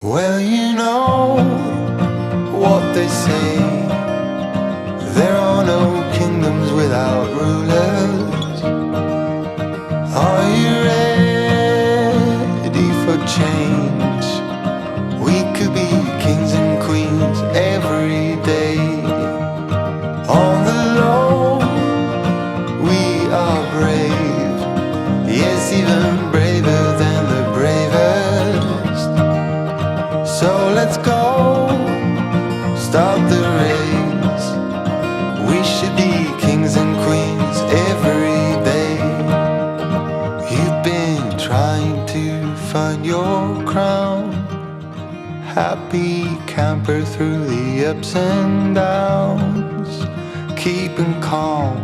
Well, you know what they say. There are no kingdoms without rulers. Are you ready for change? We could be kings and queens every day. On the low, we are brave. Yes, even braver than the bravest. So let's go, start the race. We should be kings and queens every day. You've been trying to find your crown, happy camper through the ups and downs, keeping calm,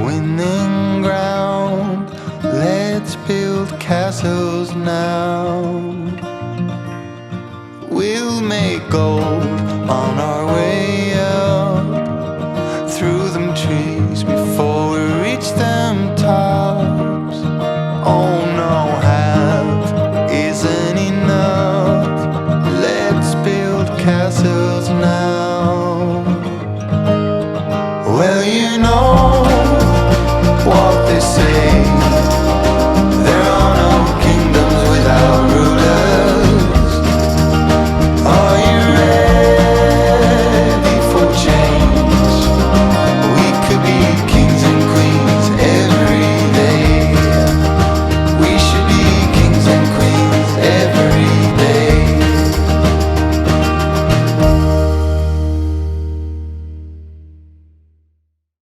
winning ground. Let's build castles now. We'll make gold on our